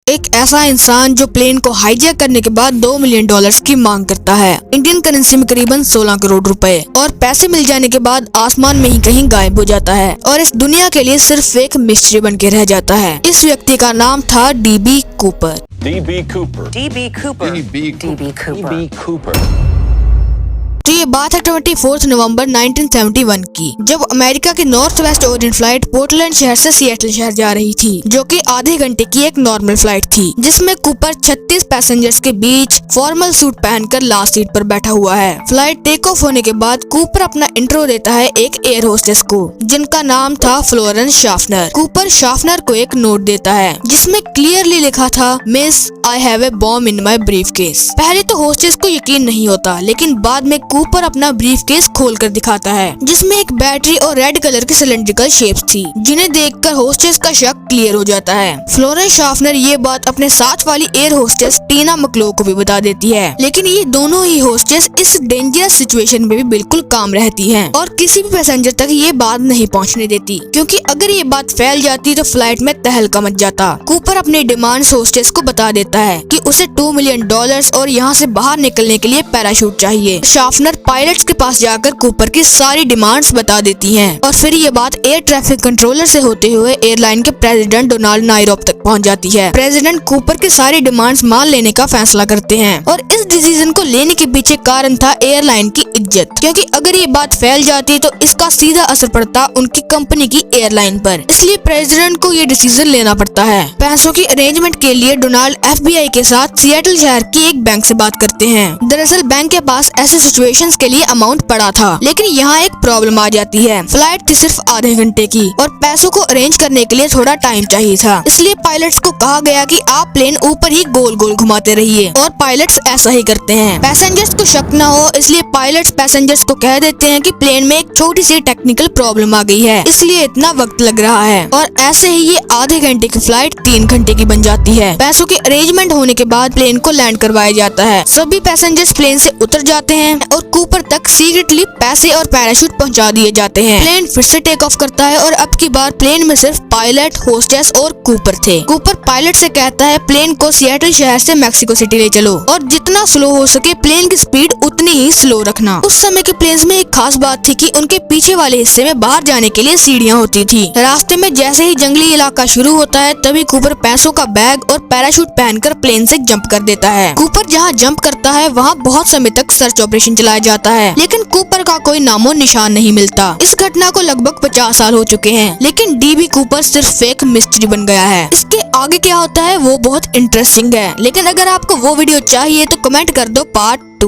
एक ऐसा इंसान जो प्लेन को हाईजैक करने के बाद $2 मिलियन की मांग करता है, इंडियन करेंसी में करीबन 16 करोड़ रुपए, और पैसे मिल जाने के बाद आसमान में ही कहीं गायब हो जाता है और इस दुनिया के लिए सिर्फ एक मिस्ट्री बन के रह जाता है। इस व्यक्ति का नाम था DB कूपर। तो ये बात है 24 नवंबर 1971 की, जब अमेरिका की north west Orient flight Portland शहर से सिएटल शहर जा रही थी, जो कि आधे घंटे की एक नॉर्मल फ्लाइट थी, जिसमें कूपर 36 पैसेंजर्स के बीच फॉर्मल सूट पहनकर लास्ट सीट पर बैठा हुआ है। फ्लाइट टेक ऑफ होने के बाद कूपर अपना इंट्रो देता है एक एयर होस्टेस को, जिनका नाम था फ्लोरेंस शाफनर। कूपर शाफनर को एक नोट देता है जिसमें क्लियरली लिखा था, miss I have a bomb in my brief case. पहले तो होस्टेस को यकीन नहीं होता, लेकिन बाद में कूपर अपना ब्रीफ केस खोल कर दिखाता है, जिसमें एक बैटरी और रेड कलर की सिलेंड्रिकल शेप्स थी, जिन्हें देखकर होस्टेस का शक क्लियर हो जाता है। फ्लोरेंस शाफनर ये बात अपने साथ वाली एयर होस्टेस टीना मकलो को भी बता देती है, लेकिन ये दोनों ही होस्टेस इस डेंजरस सिचुएशन में भी बिल्कुल काम रहती हैं और किसी भी पैसेंजर तक ये बात नहीं पहुंचने देती, क्योंकि अगर ये बात फैल जाती तो फ्लाइट में तहलका मच जाता। कूपर अपने डिमांड्स होस्टेस को बता देता है कि उसे $2 मिलियन और यहाँ से बाहर निकलने के लिए पैराशूट चाहिए। शाफनर पायलट्स के पास जाकर कूपर की सारी डिमांड्स बता देती हैं और फिर ये बात एयर ट्रैफिक कंट्रोलर से होते हुए एयरलाइन के प्रेसिडेंट डोनाल्ड नायरॉब तक पहुंच जाती है। प्रेसिडेंट कूपर की सारी डिमांड्स मान लेने का फैसला करते हैं और इस डिसीजन को लेने के पीछे कारण था एयरलाइन की इज्जत, क्योंकि अगर ये बात फैल जाती तो इसका सीधा असर पड़ता उनकी कंपनी की एयरलाइन पर। इसलिए प्रेसिडेंट को ये डिसीजन लेना पड़ता है। पैसों की अरेंजमेंट के लिए डोनाल्ड FBI के साथ सिएटल शहर की एक बैंक से बात करते हैं। दरअसल बैंक के पास ऐसे सिचुएशंस के लिए अमाउंट पड़ा था, लेकिन यहाँ एक प्रॉब्लम आ जाती है। फ्लाइट थी सिर्फ आधे घंटे की और पैसों को अरेंज करने के लिए थोड़ा टाइम चाहिए था, इसलिए पायलट्स को कहा गया कि आप प्लेन ऊपर ही गोल गोल घुमाते रहिए, और पायलट्स ऐसा ही करते हैं। पैसेंजर्स को शक न हो इसलिए पायलट्स पैसेंजर्स को कह देते हैं कि प्लेन में एक छोटी सी टेक्निकल प्रॉब्लम आ गई है, इसलिए इतना वक्त लग रहा है, और ऐसे ही ये आधे घंटे की फ्लाइट 3 घंटे की बन जाती है। पैसों के अरेंजमेंट होने के बाद प्लेन को लैंड करवाया जाता है। सभी पैसेंजर्स प्लेन से उतर जाते हैं और कूपर तक सीक्रेटली पैसे और पैराशूट पहुंचा दिए जाते हैं। प्लेन फिर से टेक ऑफ करता है और अब की बार प्लेन में सिर्फ पायलट, होस्टेस और कूपर थे। कूपर पायलट से कहता है प्लेन को सिएटल शहर से मैक्सिको सिटी ले चलो और जितना स्लो हो सके प्लेन की स्पीड उतनी ही स्लो रखना। उस समय के प्लेन्स में एक खास बात थी कि उनके पीछे वाले हिस्से में बाहर जाने के लिए सीढ़ियाँ होती थी। रास्ते में जैसे ही जंगली इलाका शुरू होता है तभी कूपर पैसों का बैग और पैराशूट पहनकर प्लेन से जंप कर देता है। कूपर जहाँ जंप करता है वहाँ बहुत समय तक सर्च ऑपरेशन चलाया जाता है, लेकिन कूपर का कोई नामो निशान नहीं मिलता। इस घटना को लगभग 50 साल हो चुके हैं, लेकिन DB कूपर सिर्फ एक मिस्ट्री बन गया है। इसके आगे क्या होता है वो बहुत इंटरेस्टिंग है, लेकिन अगर आपको वो वीडियो चाहिए तो कमेंट कर दो पार्ट 2।